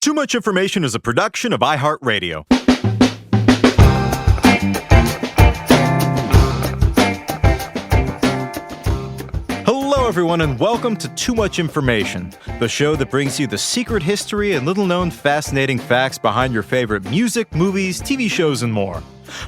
Too Much Information is a production of iHeart Radio. Hello, everyone, and welcome to Too Much Information, the show that brings you the secret history and little-known fascinating facts behind your favorite music, movies, TV shows, and more.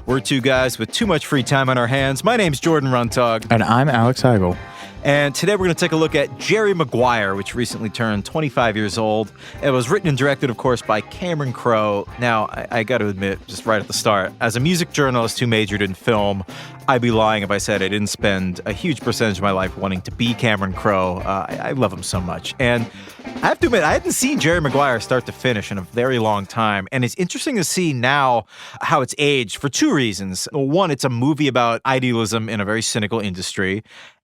We're two guys with too much free time on our hands. My name's Jordan Runtagh. And I'm Alex Heigl. And today we're going to take a look at Jerry Maguire, which recently turned 25 years old. It was written and directed, of course, by Cameron Crowe. Now, I got to admit, just right at the start, as a music journalist who majored in film, I'd be lying if I said I didn't spend a huge percentage of my life wanting to be Cameron Crowe. I love him so much. And I have to admit, I hadn't seen Jerry Maguire start to finish in a very long time. And it's interesting to see now how it's aged for two reasons. One, it's a movie about idealism in a very cynical industry.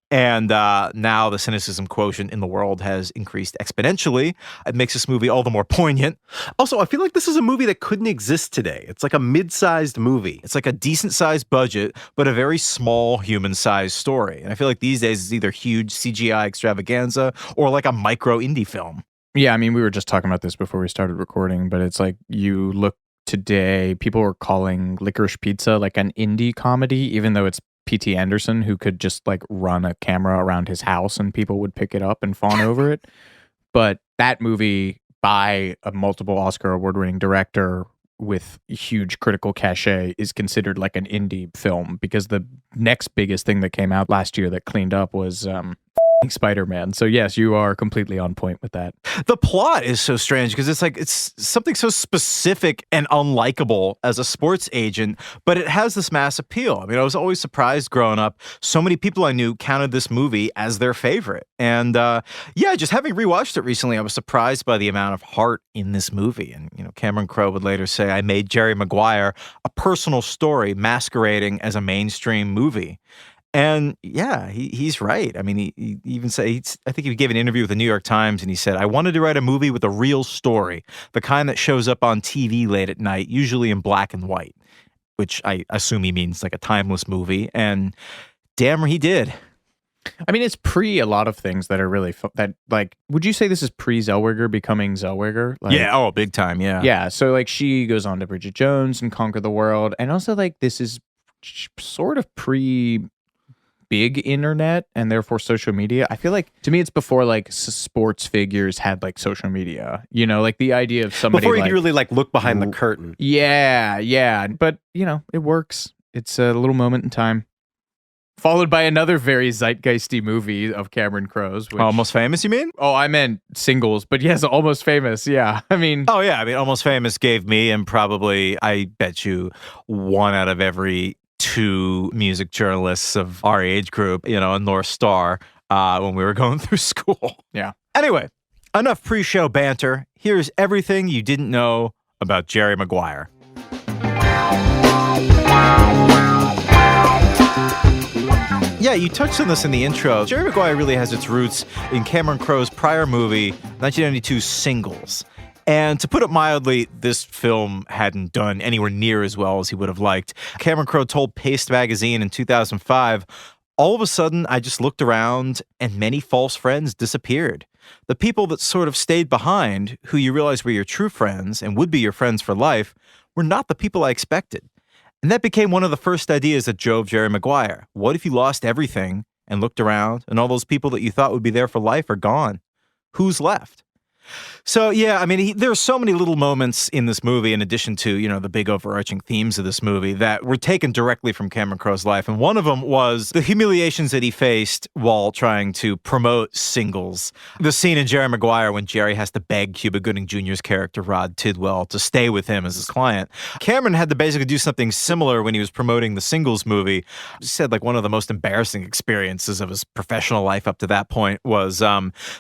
And now the cynicism quotient in the world has increased exponentially. It makes this movie all the more poignant. Also, I feel like this is a movie that couldn't exist today. It's like a mid-sized movie. It's like a decent-sized budget, but a very small human-sized story. And I feel like these days it's either huge CGI extravaganza or like a micro indie film. Yeah, I mean, we were just talking about this before we started recording, but it's like you look today, people are calling Licorice Pizza like an indie comedy, even though it's P.T. Anderson, who could just like run a camera around his house and people would pick it up and fawn over it. But that movie by a multiple Oscar award-winning director with huge critical cachet is considered like an indie film because the next biggest thing that came out last year that cleaned up was Spider-Man. So yes, you are completely on point with that. The plot is so strange because it's something so specific and unlikable as a sports agent, but it has this mass appeal. I mean, I was always surprised growing up. So many people I knew counted this movie as their favorite. And just having rewatched it recently, I was surprised by the amount of heart in this movie. And, Cameron Crowe would later say, I made Jerry Maguire a personal story masquerading as a mainstream movie. And yeah, he's right. I mean, he even said, I think he gave an interview with the New York Times and he said, I wanted to write a movie with a real story, the kind that shows up on TV late at night, usually in black and white, which I assume he means like a timeless movie. And damn, he did. I mean, it's pre a lot of things that are really would you say this is pre Zellweger becoming Zellweger? Yeah. Big time. Yeah. Yeah. So like she goes on to Bridget Jones and Conquer the World. And also like this is sort of pre big internet and therefore social media. I feel like to me it's before like sports figures had like social media, like the idea of somebody before you could really like look behind the curtain. Yeah, but it works. It's a little moment in time followed by another very zeitgeisty movie of Cameron Crowe's, Almost Famous, you mean? Oh, I meant Singles, but yes, Almost Famous. Yeah. Almost Famous gave me and probably I bet you one out of every two music journalists of our age group, a North Star when we were going through school. Yeah. Anyway, enough pre-show banter. Here's everything you didn't know about Jerry Maguire. Yeah, you touched on this in the intro. Jerry Maguire really has its roots in Cameron Crowe's prior movie, 1992 Singles. And to put it mildly, this film hadn't done anywhere near as well as he would have liked. Cameron Crowe told Paste magazine in 2005, all of a sudden, I just looked around and many false friends disappeared. The people that sort of stayed behind, who you realize were your true friends and would be your friends for life, were not the people I expected. And that became one of the first ideas that drove Jerry Maguire. What if you lost everything and looked around and all those people that you thought would be there for life are gone? Who's left? So, yeah, I mean, there are so many little moments in this movie, in addition to, the big overarching themes of this movie, that were taken directly from Cameron Crowe's life. And one of them was the humiliations that he faced while trying to promote Singles. The scene in Jerry Maguire when Jerry has to beg Cuba Gooding Jr.'s character, Rod Tidwell, to stay with him as his client. Cameron had to basically do something similar when he was promoting the Singles movie. He said, like, one of the most embarrassing experiences of his professional life up to that point was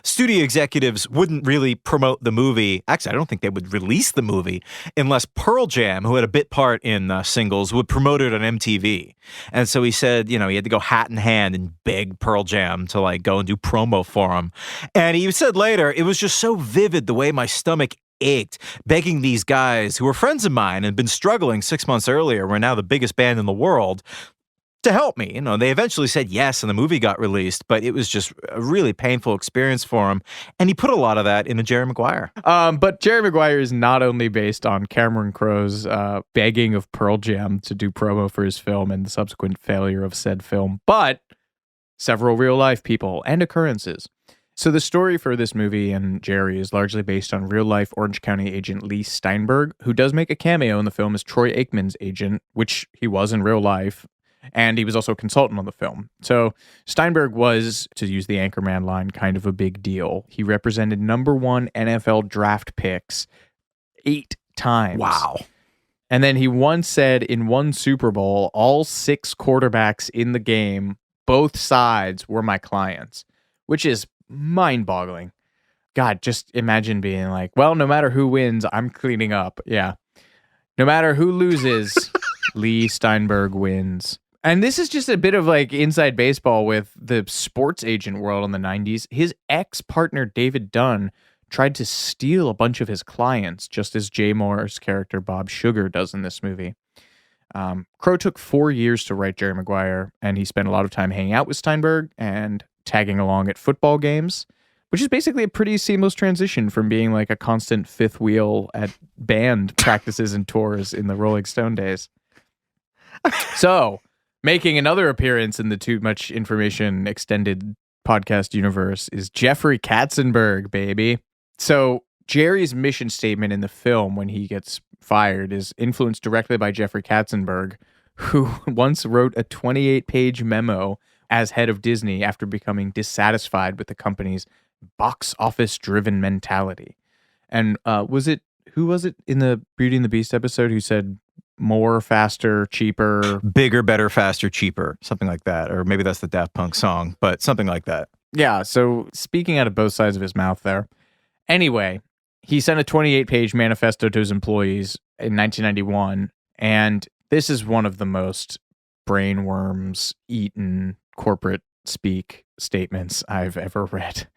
studio executives wouldn't really promote the movie. Actually, I don't think they would release the movie unless Pearl Jam, who had a bit part in Singles, would promote it on MTV. And so he said, he had to go hat in hand and beg Pearl Jam to like go and do promo for him. And he said later, it was just so vivid the way my stomach ached, begging these guys who were friends of mine and had been struggling 6 months earlier, were now the biggest band in the world, to help me. They eventually said yes, and the movie got released, but it was just a really painful experience for him. And he put a lot of that into Jerry Maguire. But Jerry Maguire is not only based on Cameron Crowe's begging of Pearl Jam to do promo for his film and the subsequent failure of said film, but several real-life people and occurrences. So the story for this movie and Jerry is largely based on real-life Orange County agent Lee Steinberg, who does make a cameo in the film as Troy Aikman's agent, which he was in real life. And he was also a consultant on the film. So Steinberg was, to use the Anchorman line, kind of a big deal. He represented number 1 NFL draft picks 8 times. Wow. And then he once said in one Super Bowl, all 6 quarterbacks in the game, both sides, were my clients, which is mind-boggling. God, just imagine being like, well, no matter who wins, I'm cleaning up. Yeah. No matter who loses, Lee Steinberg wins. And this is just a bit of like inside baseball with the sports agent world in the 90s. His ex-partner, David Dunn, tried to steal a bunch of his clients, just as Jay Moore's character, Bob Sugar, does in this movie. Crowe took 4 years to write Jerry Maguire, and he spent a lot of time hanging out with Steinberg and tagging along at football games, which is basically a pretty seamless transition from being like a constant fifth wheel at band practices and tours in the Rolling Stone days. So, making another appearance in the Too Much Information extended podcast universe is Jeffrey Katzenberg, baby. So, Jerry's mission statement in the film when he gets fired is influenced directly by Jeffrey Katzenberg, who once wrote a 28-page memo as head of Disney after becoming dissatisfied with the company's box office-driven mentality. And who was it in the Beauty and the Beast episode who said more, faster, cheaper? Bigger, better, faster, cheaper. Something like that. Or maybe that's the Daft Punk song, but something like that. Yeah, so speaking out of both sides of his mouth there. Anyway, he sent a 28-page manifesto to his employees in 1991, and this is one of the most brainworms-eaten corporate speak statements I've ever read.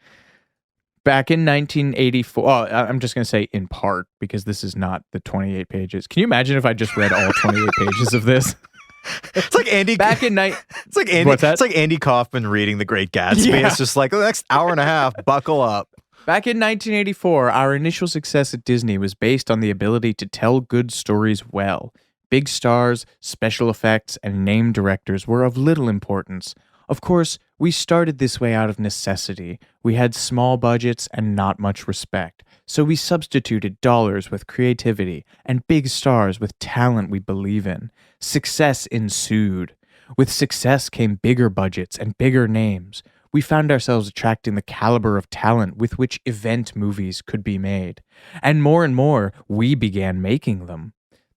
Back in 1984, I'm just going to say in part, because this is not the 28 pages. Can you imagine if I just read all 28 pages of this? It's like Andy. It's like Andy. What's that? It's like Andy Kaufman reading The Great Gatsby. Yeah. It's just like the next hour and a half. Buckle up. Back in 1984, our initial success at Disney was based on the ability to tell good stories well. Big stars, special effects, and name directors were of little importance. Of course, we started this way out of necessity. We had small budgets and not much respect. So we substituted dollars with creativity and big stars with talent we believe in. Success ensued. With success came bigger budgets and bigger names. We found ourselves attracting the caliber of talent with which event movies could be made. And more, we began making them.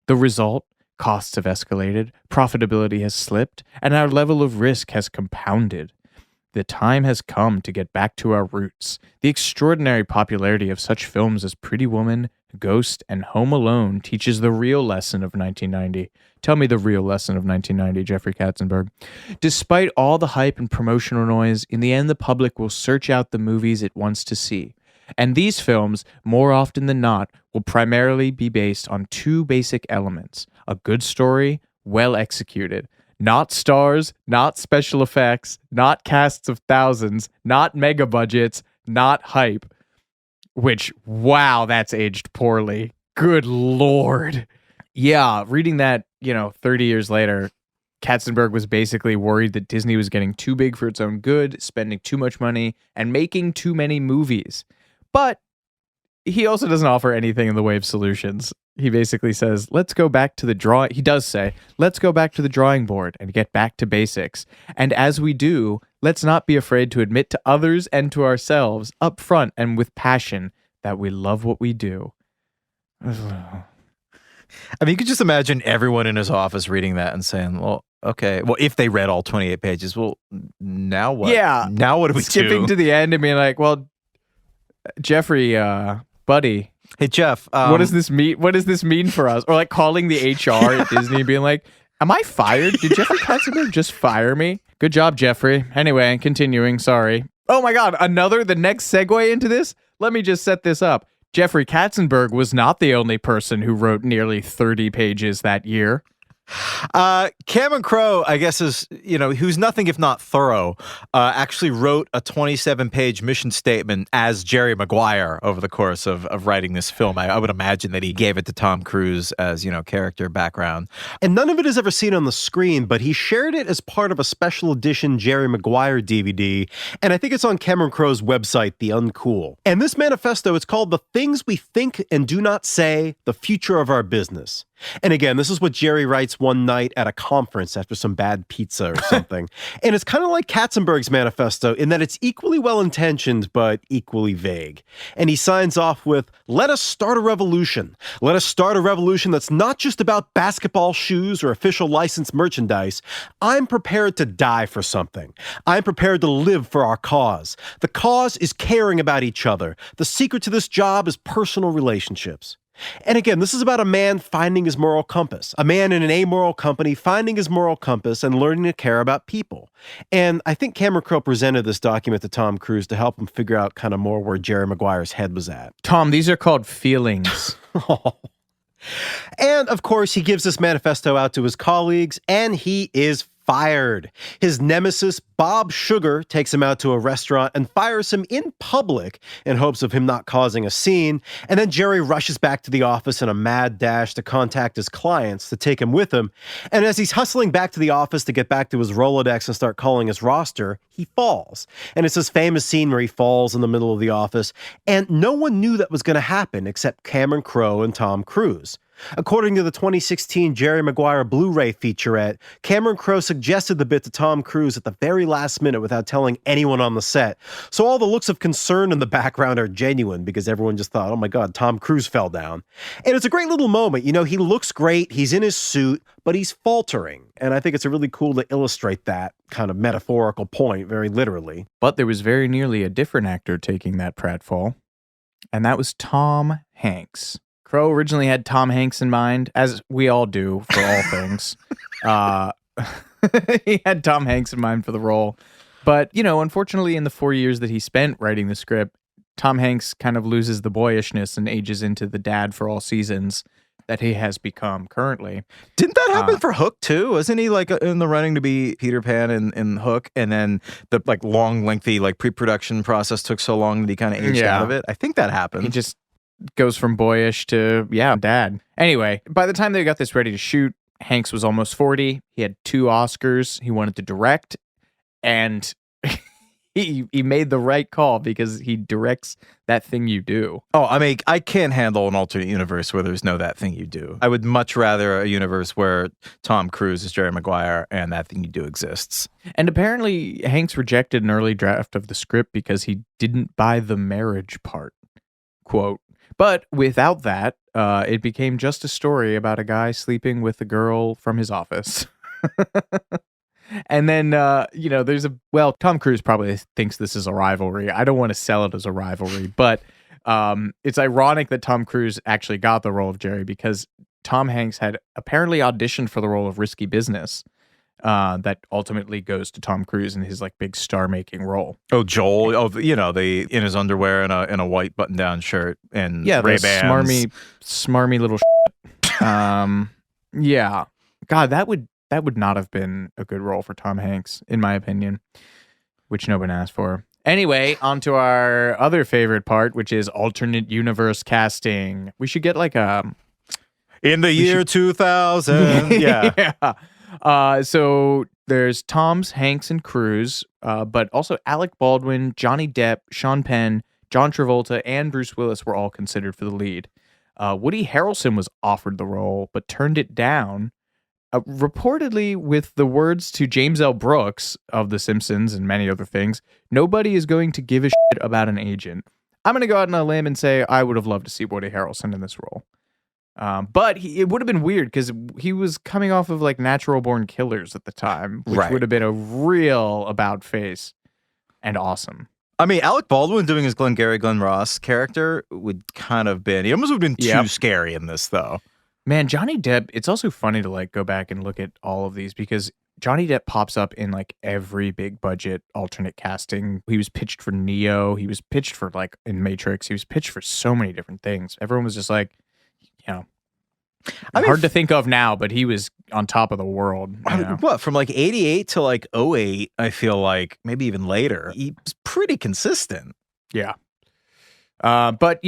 The result? Costs have escalated, profitability has slipped, and our level of risk has compounded. The time has come to get back to our roots. The extraordinary popularity of such films as Pretty Woman, Ghost, and Home Alone teaches the real lesson of 1990. Tell me the real lesson of 1990, Jeffrey Katzenberg. Despite all the hype and promotional noise, in the end the public will search out the movies it wants to see. And these films, more often than not, will primarily be based on 2 basic elements. A good story, well executed. Not stars, not special effects, not casts of thousands, not mega budgets, not hype. Which, wow, that's aged poorly. Good Lord. Yeah, reading that, 30 years later, Katzenberg was basically worried that Disney was getting too big for its own good, spending too much money, and making too many movies. But he also doesn't offer anything in the way of solutions. He basically says, let's go back to the drawing board and get back to basics. And as we do, let's not be afraid to admit to others and to ourselves, up front and with passion, that we love what we do. I mean, you could just imagine everyone in his office reading that and saying, well, okay, well, if they read all 28 pages, well, now what? Yeah. Now what do we do? Skipping to the end and being like, well, Jeffrey, buddy. Hey, Jeff. What does this mean? What does this mean for us? Or like calling the HR at Disney and being like, am I fired? Did Jeffrey Katzenberg just fire me? Good job, Jeffrey. Anyway, continuing. Sorry. Oh my God. The next segue into this? Let me just set this up. Jeffrey Katzenberg was not the only person who wrote nearly 30 pages that year. Cameron Crowe, I guess, is, who's nothing if not thorough, actually wrote a 27-page mission statement as Jerry Maguire over the course of writing this film. I would imagine that he gave it to Tom Cruise as, character background. And none of it is ever seen on the screen, but he shared it as part of a special edition Jerry Maguire DVD, and I think it's on Cameron Crowe's website, The Uncool. And this manifesto, it's called The Things We Think and Do Not Say, The Future of Our Business. And again, this is what Jerry writes one night at a conference after some bad pizza or something. And it's kind of like Katzenberg's manifesto in that it's equally well-intentioned, but equally vague. And he signs off with, "Let us start a revolution. Let us start a revolution that's not just about basketball shoes or official licensed merchandise. I'm prepared to die for something. I'm prepared to live for our cause. The cause is caring about each other. The secret to this job is personal relationships." And again, this is about a man finding his moral compass, a man in an amoral company finding his moral compass and learning to care about people. And I think Cameron Crowe presented this document to Tom Cruise to help him figure out kind of more where Jerry Maguire's head was at. Tom, these are called feelings. And of course, he gives this manifesto out to his colleagues, and he is fired. His nemesis, Bob Sugar, takes him out to a restaurant and fires him in public in hopes of him not causing a scene. And then Jerry rushes back to the office in a mad dash to contact his clients to take him with him. And as he's hustling back to the office to get back to his Rolodex and start calling his roster, he falls. And it's this famous scene where he falls in the middle of the office. And no one knew that was going to happen except Cameron Crowe and Tom Cruise. According to the 2016 Jerry Maguire Blu-ray featurette, Cameron Crowe suggested the bit to Tom Cruise at the very last minute without telling anyone on the set. So all the looks of concern in the background are genuine because everyone just thought, oh my God, Tom Cruise fell down. And it's a great little moment. He looks great, he's in his suit, but he's faltering. And I think it's really cool to illustrate that kind of metaphorical point very literally. But there was very nearly a different actor taking that pratfall, and that was Tom Hanks. Crowe originally had Tom Hanks in mind, as we all do for all things. He had Tom Hanks in mind for the role. But, unfortunately, in the 4 years that he spent writing the script, Tom Hanks kind of loses the boyishness and ages into the dad for all seasons that he has become currently. Didn't that happen for Hook too? Wasn't he in the running to be Peter Pan in Hook, and then the long, lengthy pre-production process took so long that he kind of aged out of it? I think that happened. He just goes from boyish to, dad. Anyway, by the time they got this ready to shoot, Hanks was almost 40. He had 2 Oscars. He wanted to direct, and he made the right call because he directs That Thing You Do. Oh, I can't handle an alternate universe where there's no That Thing You Do. I would much rather a universe where Tom Cruise is Jerry Maguire and That Thing You Do exists. And apparently Hanks rejected an early draft of the script because he didn't buy the marriage part. Quote, but without that, it became just a story about a guy sleeping with a girl from his office. And then, Tom Cruise probably thinks this is a rivalry. I don't want to sell it as a rivalry, but it's ironic that Tom Cruise actually got the role of Jerry because Tom Hanks had apparently auditioned for the role of Risky Business. That ultimately goes to Tom Cruise in his big star-making role. Oh, Joel! Oh, the in his underwear and a white button-down shirt and Ray-Bans. smarmy little. Yeah, God, that would not have been a good role for Tom Hanks, in my opinion, which no one asked for. Anyway, on to our other favorite part, which is alternate universe casting. We should get in the year 2000. Yeah. So there's Tom's, Hanks, and Cruise, but also Alec Baldwin, Johnny Depp, Sean Penn, John Travolta, and Bruce Willis were all considered for the lead. Woody Harrelson was offered the role, but turned it down, reportedly with the words to James L. Brooks of The Simpsons and many other things, "Nobody is going to give a shit about an agent." I'm going to go out on a limb and say I would have loved to see Woody Harrelson in this role. But it would have been weird because he was coming off of Natural Born Killers at the time, which would have been a real about face and awesome. Alec Baldwin doing his Glenn Ross character would kind of been, he almost would have been too scary in this though. Man, Johnny Depp, it's also funny to go back and look at all of these because Johnny Depp pops up in every big budget alternate casting. He was pitched for Neo. He was pitched for in Matrix. He was pitched for so many different things. Everyone was just hard to think of now, but he was on top of the world. What, from like 88 to like 08, I feel like, maybe even later, he's pretty consistent. Yeah. But,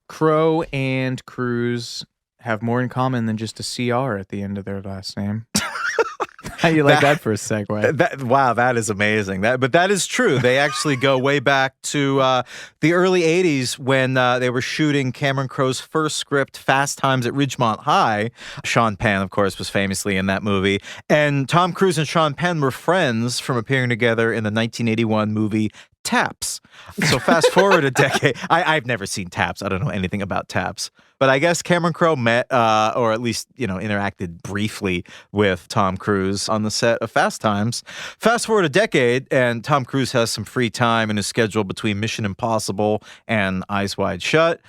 Crowe and Cruise have more in common than just a CR at the end of their last name. How you like that for a segue? Wow, that is amazing. But that is true. They actually go way back to the early 80s when they were shooting Cameron Crowe's first script, Fast Times at Ridgemont High. Sean Penn, of course, was famously in that movie. And Tom Cruise and Sean Penn were friends from appearing together in the 1981 movie Taps. So fast forward a decade. I've never seen Taps. I don't know anything about Taps. But I guess Cameron Crowe met, or at least, interacted briefly with Tom Cruise on the set of Fast Times. Fast forward a decade, and Tom Cruise has some free time in his schedule between Mission Impossible and Eyes Wide Shut.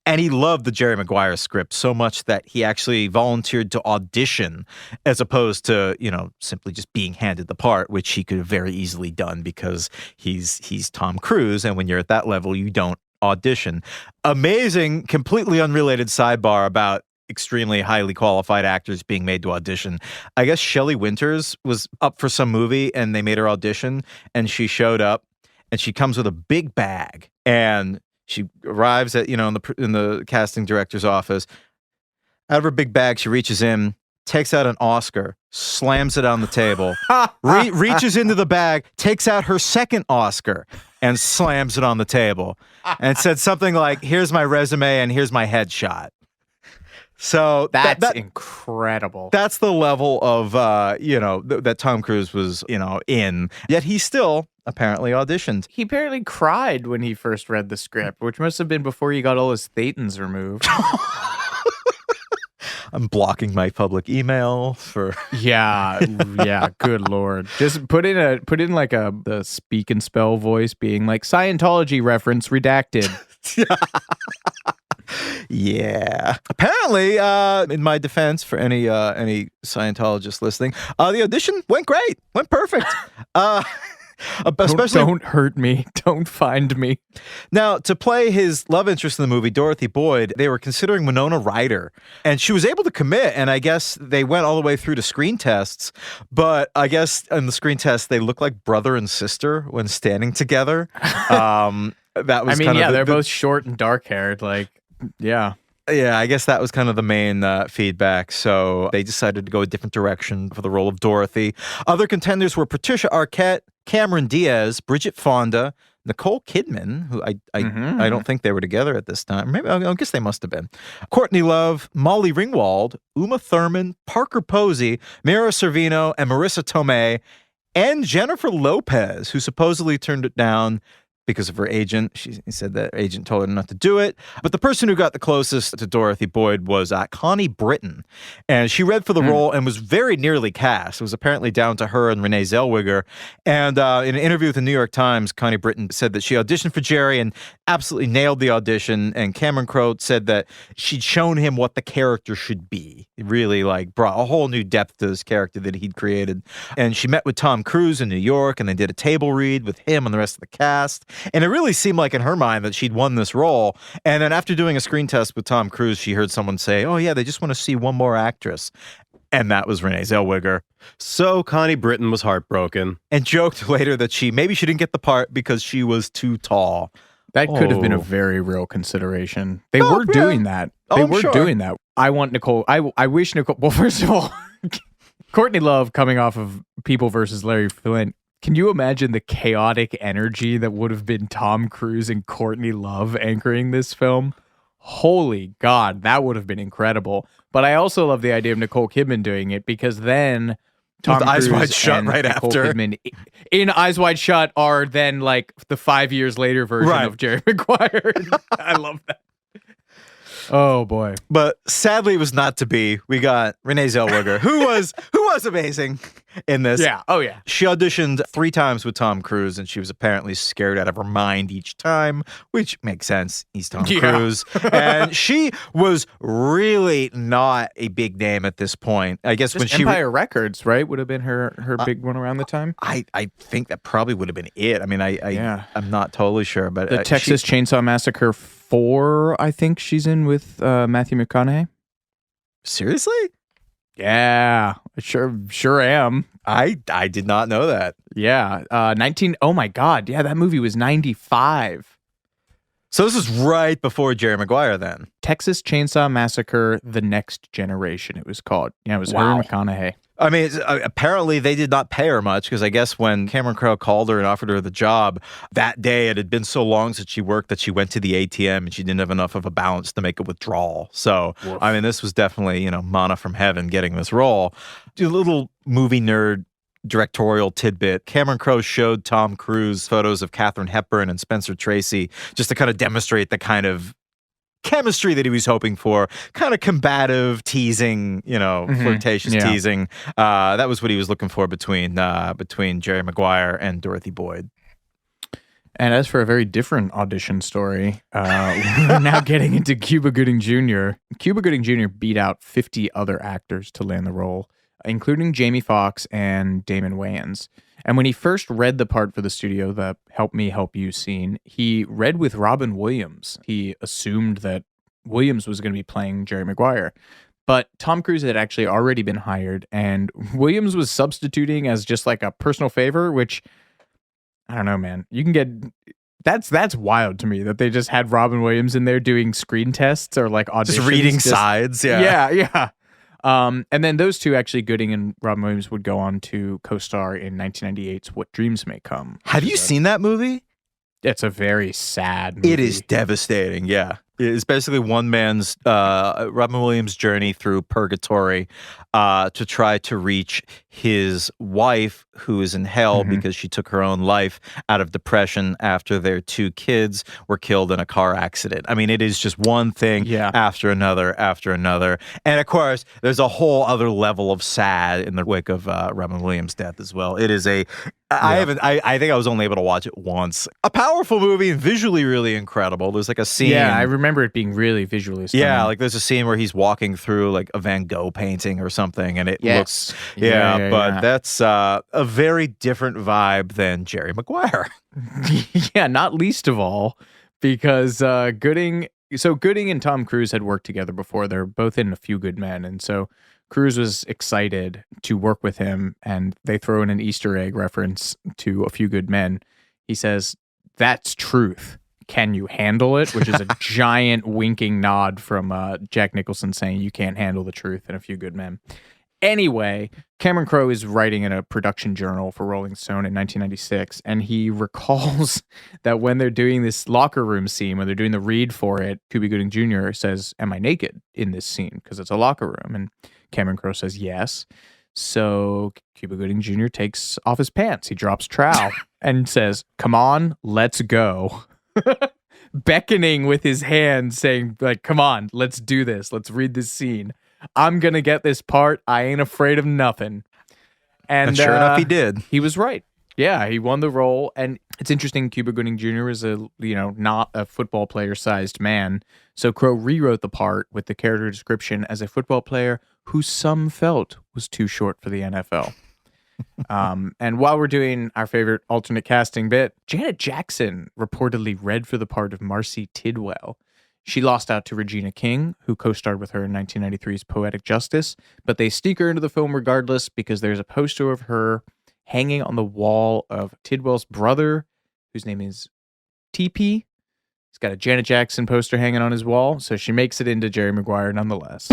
And he loved the Jerry Maguire script so much that he actually volunteered to audition as opposed to, simply just being handed the part, which he could have very easily done because he's Tom Cruise. And when you're at that level, you don't audition. Amazing, completely unrelated sidebar about extremely highly qualified actors being made to audition. I guess Shelley Winters was up for some movie and they made her audition, and she showed up and she comes with a big bag, and she arrives at, in the casting director's office. Out of her big bag, she reaches in, takes out an Oscar, slams it on the table, reaches into the bag, takes out her second Oscar, and slams it on the table, and said something like, "Here's my resume and here's my headshot." So that's incredible. That's the level of, that Tom Cruise was, in. Yet he still apparently auditioned. He apparently cried when he first read the script, which must have been before he got all his thetans removed. I'm blocking my public email for. Yeah. Good Lord. Just put in like the speak and spell voice being like Scientology reference redacted. Yeah. Apparently, in my defense, for any Scientologists listening, the audition went great, went perfect. Especially, don't hurt me. Don't find me. Now, to play his love interest in the movie, Dorothy Boyd, they were considering Winona Ryder, and she was able to commit, and I guess they went all the way through to screen tests, but I guess in the screen test, they look like brother and sister when standing together. That was they're both short and dark-haired, yeah. Yeah, I guess that was kind of the main feedback. So they decided to go a different direction for the role of Dorothy. Other contenders were Patricia Arquette, Cameron Diaz, Bridget Fonda, Nicole Kidman, who I don't think they were together at this time. Maybe I guess they must have been. Courtney Love, Molly Ringwald, Uma Thurman, Parker Posey, Mira Sorvino, and Marissa Tomei, and Jennifer Lopez, who supposedly turned it down because of her agent. She said that her agent told her not to do it. But the person who got the closest to Dorothy Boyd was Connie Britton. And she read for the role and was very nearly cast. It was apparently down to her and Renee Zellweger. And in an interview with the New York Times, Connie Britton said that she auditioned for Jerry and absolutely nailed the audition. And Cameron Crowe said that she'd shown him what the character should be. It really brought a whole new depth to this character that he'd created. And she met with Tom Cruise in New York, and they did a table read with him and the rest of the cast. And it really seemed like in her mind that she'd won this role. And then after doing a screen test with Tom Cruise, she heard someone say, "Oh yeah, they just want to see one more actress." And that was Renee Zellweger. So Connie Britton was heartbroken. And joked later that maybe she didn't get the part because she was too tall. That could have been a very real consideration. They were doing that. They were doing that. I want Nicole. I wish Nicole. Well, first of all, Courtney Love coming off of People versus Larry Flint. Can you imagine the chaotic energy that would have been Tom Cruise and Courtney Love anchoring this film? Holy God, that would have been incredible. But I also love the idea of Nicole Kidman doing it, because then Tom Cruise Eyes Wide Shut and right Nicole after. Kidman in Eyes Wide Shut are then like the 5 years later version of Jerry Maguire. I love that. Oh boy. But sadly, it was not to be. We got Renee Zellweger, who was amazing in this. Yeah. Oh yeah. She auditioned 3 times with Tom Cruise, and she was apparently scared out of her mind each time, which makes sense. He's Tom Cruise. And she was really not a big name at this point. I guess Just when she Empire Records, right, would have been her big one around the time. I think that probably would have been it. I mean, I'm not totally sure, but the Texas Chainsaw Massacre 4, I think she's in with Matthew McConaughey. Seriously? Yeah, sure am. I did not know that. Yeah, 19. Oh my God, yeah, that movie was 95. So this is right before Jerry Maguire then. Texas Chainsaw Massacre: The Next Generation. It was called. Yeah, it was Wow. her McConaughey. I mean, apparently they did not pay her much because I guess when Cameron Crowe called her and offered her the job that day, it had been so long since she worked that she went to the ATM and she didn't have enough of a balance to make a withdrawal. So, Woof. I mean, this was definitely, manna from heaven getting this role. A little movie nerd directorial tidbit. Cameron Crowe showed Tom Cruise photos of Katharine Hepburn and Spencer Tracy just to kind of demonstrate the kind of chemistry that he was hoping for, kind of combative teasing, flirtatious teasing. That was what he was looking for between Jerry Maguire and Dorothy Boyd. And as for a very different audition story, we're now getting into Cuba Gooding Jr. Cuba Gooding Jr. beat out 50 other actors to land the role, including Jamie Foxx and Damon Wayans. And when he first read the part for the studio, the Help Me Help You scene, he read with Robin Williams. He assumed that Williams was going to be playing Jerry Maguire. But Tom Cruise had actually already been hired, and Williams was substituting as just like a personal favor, which, I don't know, man. You can get... That's wild to me that they just had Robin Williams in there doing screen tests or like auditions. Just reading sides, yeah. Yeah. And then those two, actually, Gooding and Robin Williams, would go on to co-star in 1998's What Dreams May Come. Have you seen that movie? It's a very sad movie. It is devastating, yeah. It's basically one man's, Robin Williams' journey through purgatory to try to reach his wife, who is in hell because she took her own life out of depression after their two kids were killed in a car accident. I mean, it is just one thing after another after another. And of course, there's a whole other level of sad in the wake of Robin Williams' death as well. It is I think I was only able to watch it once. A powerful movie and visually really incredible. There's like a scene. Yeah, I remember it being really visually stunning. Yeah, like there's a scene where he's walking through like a Van Gogh painting or something, and it looks but that's a very different vibe than Jerry Maguire. Yeah, not least of all because Gooding and Tom Cruise had worked together before. They're both in A Few Good Men, and so Cruise was excited to work with him, and they throw in an Easter egg reference to A Few Good Men. He says, "That's truth. Can you handle it?" Which is a giant winking nod from Jack Nicholson saying you can't handle the truth in A Few Good Men. Anyway, Cameron Crowe is writing in a production journal for Rolling Stone in 1996, and he recalls that when they're doing this locker room scene, when they're doing the read for it, Cuba Gooding Jr. says, "Am I naked in this scene?" Because it's a locker room. And Cameron Crowe says, "Yes." So Cuba Gooding Jr. takes off his pants. He drops trowel and says, "Come on, let's go." Beckoning with his hand, saying, like, "Come on, let's do this. Let's read this scene. I'm going to get this part. I ain't afraid of nothing." And sure enough, he did. He was right. Yeah, he won the role. And it's interesting, Cuba Gooding Jr. is not a football player-sized man. So Crowe rewrote the part with the character description as a football player who some felt was too short for the NFL. And while we're doing our favorite alternate casting bit, Janet Jackson reportedly read for the part of Marcy Tidwell. She lost out to Regina King, who co-starred with her in 1993's Poetic Justice, but they sneak her into the film regardless because there's a poster of her hanging on the wall of Tidwell's brother, whose name is TP. He's got a Janet Jackson poster hanging on his wall, so she makes it into Jerry Maguire nonetheless.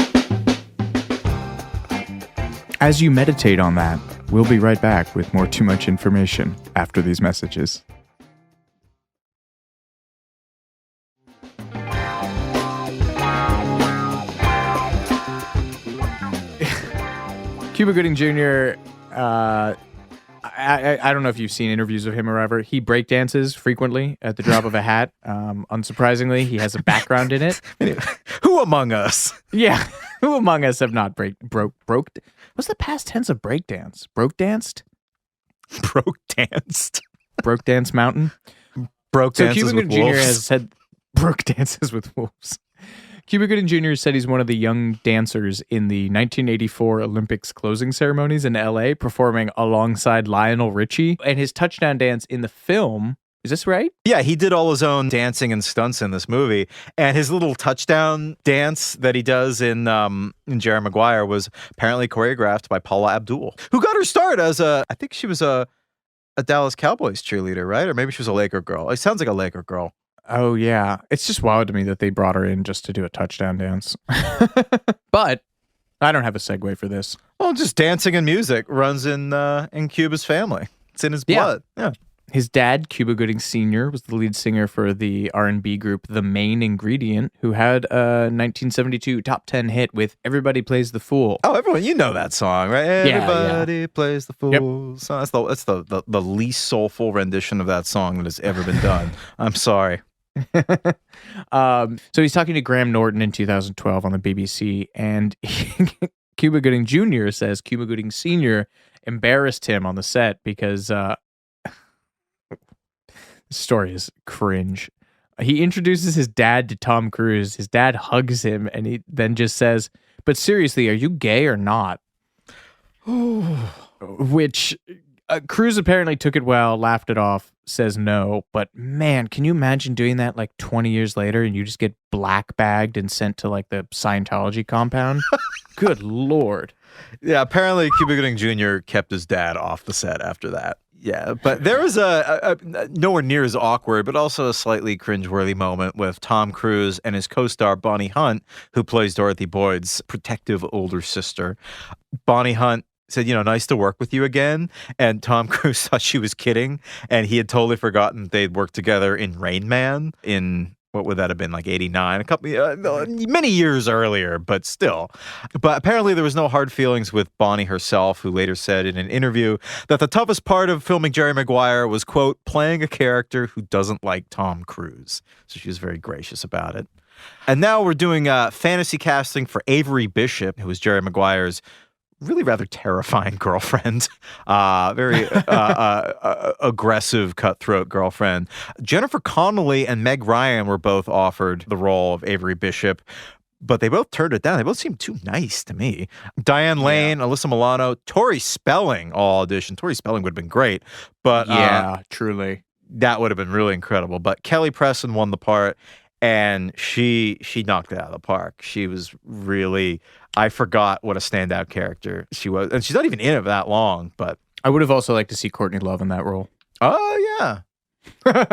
As you meditate on that, we'll be right back with more Too Much Information after these messages. Cuba Gooding Jr., I don't know if you've seen interviews of him or ever. He breakdances frequently at the drop of a hat. Unsurprisingly, he has a background in it. Who among us? Yeah. Who among us have not broke? What's the past tense of breakdance? Broke danced? Broke danced. Broke dance mountain? Broke dances Cuba with Gooding Jr. wolves. has said broke dances with wolves. Cuba Gooding Jr. said he's one of the young dancers in the 1984 Olympics closing ceremonies in LA, performing alongside Lionel Richie. And his touchdown dance in the film Is this right? Yeah, he did all his own dancing and stunts in this movie, and his little touchdown dance that he does in Jerry Maguire was apparently choreographed by Paula Abdul, who got her start as I think she was a Dallas Cowboys cheerleader, right? Or maybe she was a Laker girl. It sounds like a Laker girl. Oh, yeah. It's just wild to me that they brought her in just to do a touchdown dance. But I don't have a segue for this. Well, just dancing and music runs in Cuba's family. It's in his blood. Yeah. His dad, Cuba Gooding Sr., was the lead singer for the R&B group The Main Ingredient, who had a 1972 top 10 hit with Everybody Plays the Fool. Oh, everyone, you know that song, right? Everybody yeah. plays the fool. So that's the least soulful rendition of that song that has ever been done. I'm sorry. So he's talking to Graham Norton in 2012 on the BBC, and Cuba Gooding Jr. says Cuba Gooding Sr. embarrassed him on the set because this story is cringe. He introduces his dad to Tom Cruise. His dad hugs him, and he then just says, "But seriously, are you gay or not?" Which Cruise apparently took it well, laughed it off, says no. But man, can you imagine doing that like 20 years later and you just get black bagged and sent to like the Scientology compound? Good Lord. Yeah, apparently Cuba Gooding Jr. kept his dad off the set after that. Yeah, but there was a nowhere near as awkward, but also a slightly cringeworthy moment with Tom Cruise and his co-star Bonnie Hunt, who plays Dorothy Boyd's protective older sister. Bonnie Hunt said, nice to work with you again. And Tom Cruise thought she was kidding. And he had totally forgotten they'd worked together in Rain Man in, what would that have been, like 89? Many years earlier, but still. But apparently there was no hard feelings with Bonnie herself, who later said in an interview that the toughest part of filming Jerry Maguire was, quote, playing a character who doesn't like Tom Cruise. So she was very gracious about it. And now we're doing fantasy casting for Avery Bishop, who was Jerry Maguire's really rather terrifying girlfriend, very aggressive, cutthroat girlfriend. Jennifer Connelly and Meg Ryan were both offered the role of Avery Bishop, but they both turned it down. They both seemed too nice to me. Diane Lane, Alyssa Milano, Tori Spelling all auditioned. Tori Spelling would have been great, but yeah, truly. That would have been really incredible. But Kelly Preston won the part, and she knocked it out of the park. She was really, I forgot what a standout character she was. And she's not even in it that long, but I would have also liked to see Courtney Love in that role. Oh, yeah.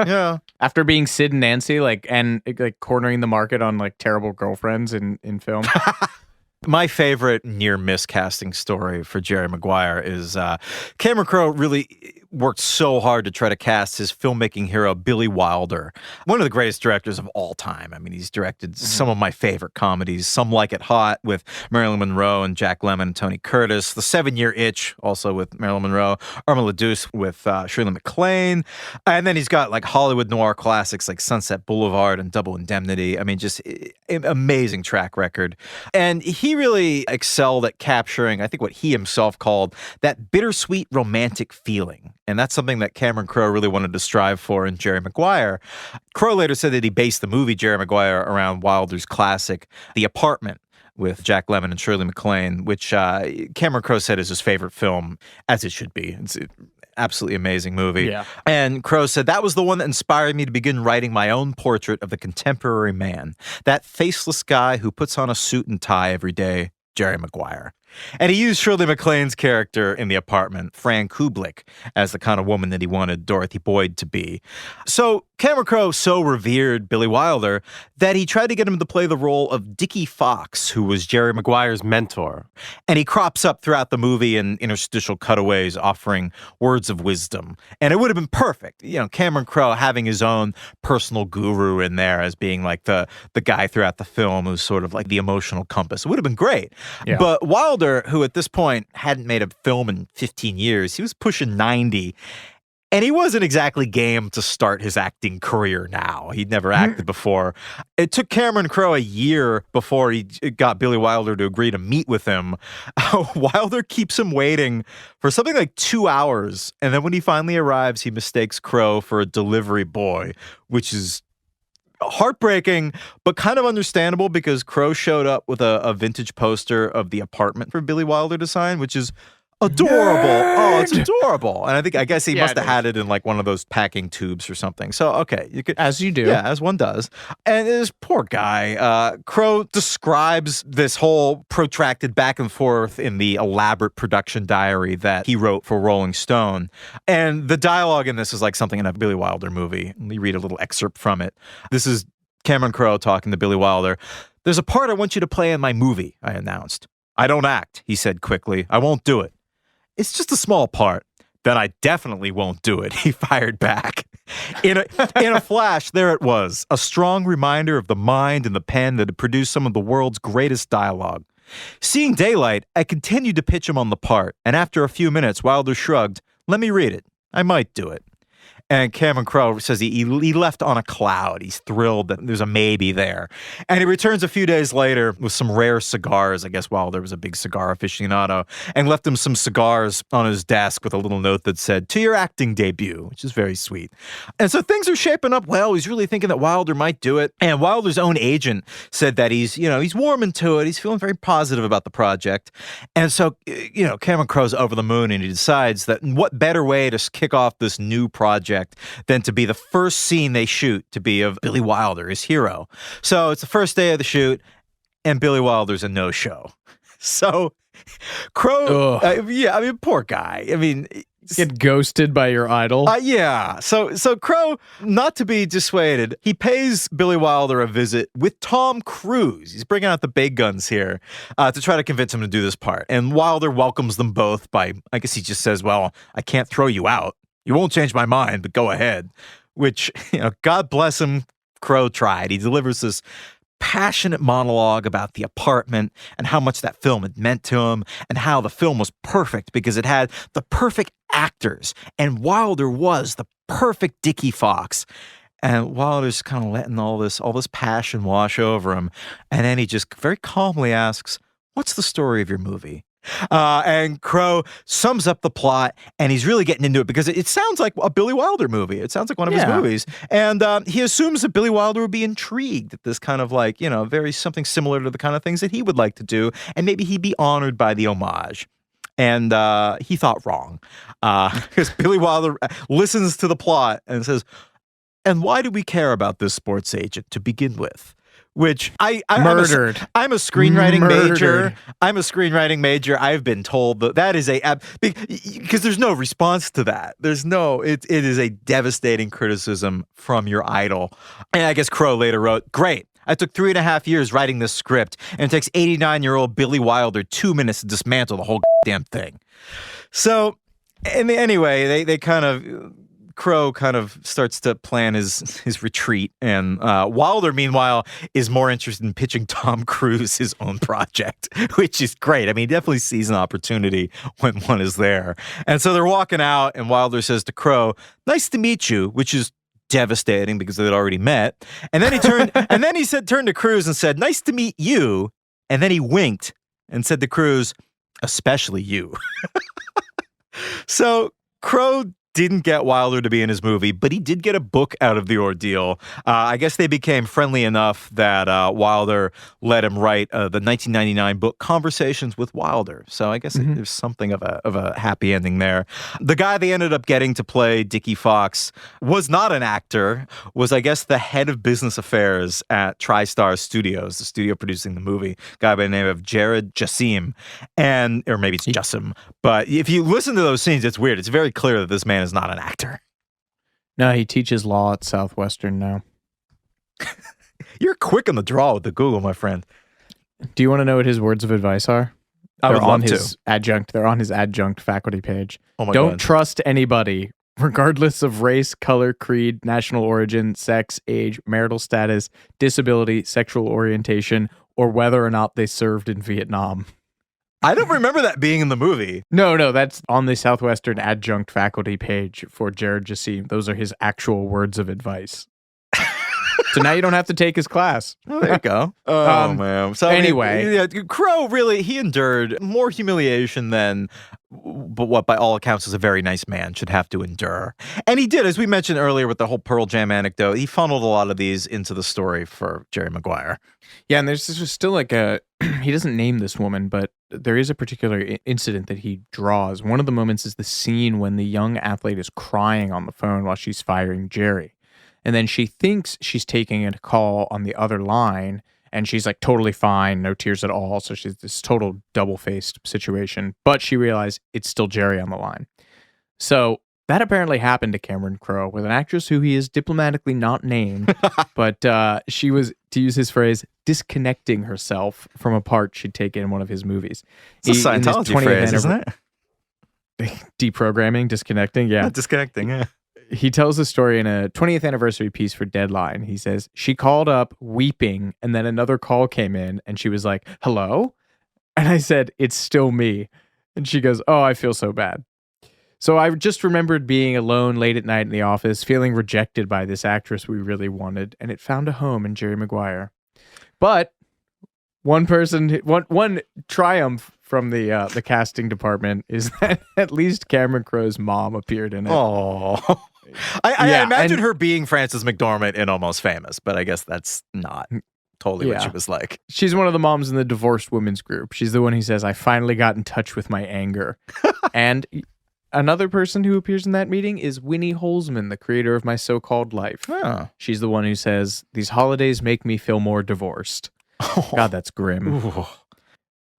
Yeah. After being Sid and Nancy, and cornering the market on like terrible girlfriends in film. My favorite near miscasting story for Jerry Maguire is Cameron Crowe really worked so hard to try to cast his filmmaking hero, Billy Wilder, one of the greatest directors of all time. I mean, he's directed some of my favorite comedies, Some Like It Hot with Marilyn Monroe and Jack Lemmon and Tony Curtis, The 7-Year Itch, also with Marilyn Monroe, Irma La Douce with Shirley MacLaine, and then he's got like Hollywood noir classics like Sunset Boulevard and Double Indemnity. I mean, just amazing track record. And he really excelled at capturing, I think, what he himself called that bittersweet romantic feeling. And that's something that Cameron Crowe really wanted to strive for in Jerry Maguire. Crowe later said that he based the movie Jerry Maguire around Wilder's classic, The Apartment, with Jack Lemmon and Shirley MacLaine, which Cameron Crowe said is his favorite film, as it should be. It's an absolutely amazing movie. Yeah. And Crowe said, that was the one that inspired me to begin writing my own portrait of the contemporary man, that faceless guy who puts on a suit and tie every day, Jerry Maguire. And he used Shirley MacLaine's character in The Apartment, Fran Kubelik, as the kind of woman that he wanted Dorothy Boyd to be. So Cameron Crowe so revered Billy Wilder that he tried to get him to play the role of Dickie Fox, who was Jerry Maguire's mentor. And he crops up throughout the movie in interstitial cutaways offering words of wisdom. And it would have been perfect. Cameron Crowe having his own personal guru in there as being like the guy throughout the film who's sort of like the emotional compass. It would have been great. Yeah. But Wilder, who at this point hadn't made a film in 15 years, he was pushing 90. And he wasn't exactly game to start his acting career now. He'd never acted before. It took Cameron Crowe a year before he got Billy Wilder to agree to meet with him. Wilder keeps him waiting for something like 2 hours. And then when he finally arrives, he mistakes Crowe for a delivery boy, which is heartbreaking, but kind of understandable because Crowe showed up with a vintage poster of The Apartment for Billy Wilder to sign, which is Adorable. Oh, it's adorable. And I guess he Yeah, must it have had it in like one of those packing tubes or something. So, okay, you could. As you do. Yeah, as one does. And this poor guy, Crowe describes this whole protracted back and forth in the elaborate production diary that he wrote for Rolling Stone. And the dialogue in this is like something in a Billy Wilder movie. Let me read a little excerpt from it. This is Cameron Crowe talking to Billy Wilder. "There's a part I want you to play in my movie," I announced. "I don't act," he said quickly. "I won't do it." "It's just a small part." "Then I definitely won't do it," he fired back. In a flash, there it was, a strong reminder of the mind and the pen that had produced some of the world's greatest dialogue. Seeing daylight, I continued to pitch him on the part, and after a few minutes, Wilder shrugged. "Let me read it. I might do it." And Cameron Crowe says he left on a cloud. He's thrilled that there's a maybe there. And he returns a few days later with some rare cigars. I guess Wilder was a big cigar aficionado, and left him some cigars on his desk with a little note that said, "To your acting debut," which is very sweet. And so things are shaping up well. He's really thinking that Wilder might do it. And Wilder's own agent said that he's warming to it. He's feeling very positive about the project. And so, Cameron Crowe's over the moon, and he decides that what better way to kick off this new project than to be the first scene they shoot to be of Billy Wilder, his hero. So it's the first day of the shoot, and Billy Wilder's a no-show. So Crowe, poor guy. Get ghosted by your idol. Yeah. So Crowe, not to be dissuaded, he pays Billy Wilder a visit with Tom Cruise. He's bringing out the big guns here to try to convince him to do this part. And Wilder welcomes them both by, I guess he just says, "Well, I can't throw you out. You won't change my mind, but go ahead." Which, God bless him, Crowe tried. He delivers this passionate monologue about the apartment and how much that film had meant to him and how the film was perfect because it had the perfect actors. And Wilder was the perfect Dickie Fox. And Wilder's kind of letting all this passion wash over him. And then he just very calmly asks, "What's the story of your movie?" And Crowe sums up the plot, and he's really getting into it because it sounds like a Billy Wilder movie. It sounds like one of his movies. And he assumes that Billy Wilder would be intrigued at this kind of very something similar to the kind of things that he would like to do, and maybe he'd be honored by the homage. And he thought wrong because Billy Wilder listens to the plot and says, "And why do we care about this sports agent to begin with?" Which I'm a screenwriting major. I'm a screenwriting major. I've been told that is because there's no response to that. It is a devastating criticism from your idol. And I guess Crowe later wrote, "Great. I took 3.5 years writing this script, and it takes 89-year-old Billy Wilder 2 minutes to dismantle the whole damn thing." So, anyway, they kind of... Crowe kind of starts to plan his retreat, and Wilder, meanwhile, is more interested in pitching Tom Cruise his own project, which is great. He definitely sees an opportunity when one is there. And so they're walking out, and Wilder says to Crowe, "Nice to meet you," which is devastating because they'd already met. And then he turned to Cruise and said, "Nice to meet you." And then he winked and said to Cruise, "Especially you." So Crowe didn't get Wilder to be in his movie, but he did get a book out of the ordeal. I guess they became friendly enough that Wilder let him write the 1999 book Conversations with Wilder. So I guess there's something of a happy ending there. The guy they ended up getting to play Dickie Fox was not an actor, was I guess the head of business affairs at TriStar Studios, the studio producing the movie, a guy by the name of Jared Jassim, or maybe it's Jassim. But if you listen to those scenes, it's weird. It's very clear that this man is not an actor. No, he teaches law at Southwestern now. You're quick on the draw with the Google, my friend. Do you want to know what his words of advice are? They're on his adjunct faculty page. Oh my Don't God. trust anybody, regardless of race, color, creed, national origin, sex, age, marital status, disability, sexual orientation, or whether or not they served in Vietnam. I don't remember that being in the movie. No, that's on the Southwestern adjunct faculty page for Jared Jassim. Those are his actual words of advice. So now you don't have to take his class. Oh, there you go. Oh, man. So anyway. Crowe he endured more humiliation than what by all accounts is a very nice man should have to endure. And he did, as we mentioned earlier with the whole Pearl Jam anecdote, he funneled a lot of these into the story for Jerry Maguire. Yeah, and there's still like he doesn't name this woman, but there is a particular incident that he draws. One of the moments is the scene when the young athlete is crying on the phone while she's firing Jerry. And then she thinks she's taking a call on the other line, and she's like totally fine, no tears at all. So she's this total double-faced situation. But she realized it's still Jerry on the line. So that apparently happened to Cameron Crowe with an actress who he is diplomatically not named, but she was, to use his phrase, disconnecting herself from a part she'd taken in one of his movies. It's a Scientology phrase, isn't it? Deprogramming, disconnecting, yeah. Disconnecting, yeah. He tells the story in a 20th anniversary piece for Deadline. He says, she called up weeping, and then another call came in, and she was like, hello? And I said, it's still me. And she goes, oh, I feel so bad. So I just remembered being alone late at night in the office, feeling rejected by this actress we really wanted, and it found a home in Jerry Maguire. But one triumph from the casting department is that at least Cameron Crowe's mom appeared in it. Oh. I imagine her being Frances McDormand in Almost Famous, but I guess that's not totally what she was like. She's one of the moms in the divorced women's group. She's the one who says, I finally got in touch with my anger. And another person who appears in that meeting is Winnie Holzman, the creator of My So-Called Life. Oh. She's the one who says, these holidays make me feel more divorced. God, that's grim. Ooh.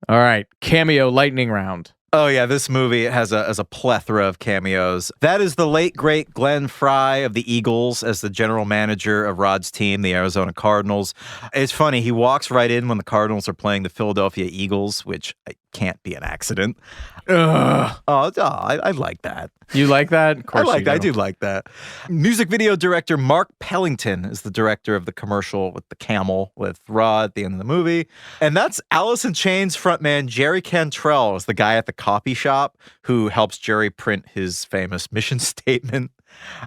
All right, cameo lightning round. Oh, yeah, this movie has a plethora of cameos. That is the late, great Glenn Fry of the Eagles as the general manager of Rod's team, the Arizona Cardinals. It's funny, he walks right in when the Cardinals are playing the Philadelphia Eagles, which can't be an accident. Ugh. I like that. You like that? Of course I do like that. Music video director Mark Pellington is the director of the commercial with the camel with Rod at the end of the movie. And that's Alice in Chains frontman Jerry Cantrell is the guy at the copy shop who helps Jerry print his famous mission statement.